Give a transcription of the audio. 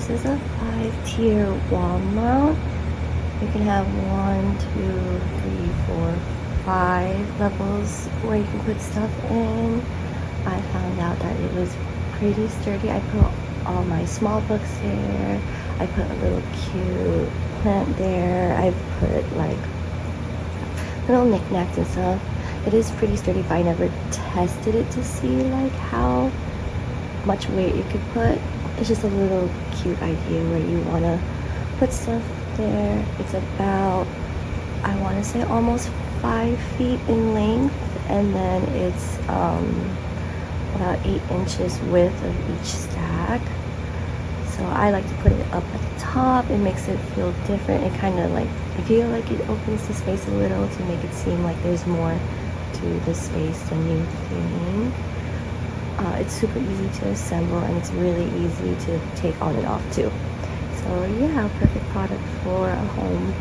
This is a 5-tier wall mount. You can have 1, 2, 3, 4, 5 levels where you can put stuff in. I found out that it was pretty sturdy. I put all my small books there. I put a little cute plant there. I put like little knickknacks and stuff. It is pretty sturdy, but I never tested it to see like how much weight you could put. It's just a little cute idea where you want to put stuff there. It's about, I want to say, almost 5 feet in length, and then it's about 8 inches width of each stack. So I like to put it up at the top. It makes it feel different. It kind of like, I feel like it opens the space a little to make it seem like there's more to the space than you think. It's super easy to assemble, and it's really easy to take on and off too. So yeah, perfect product for a home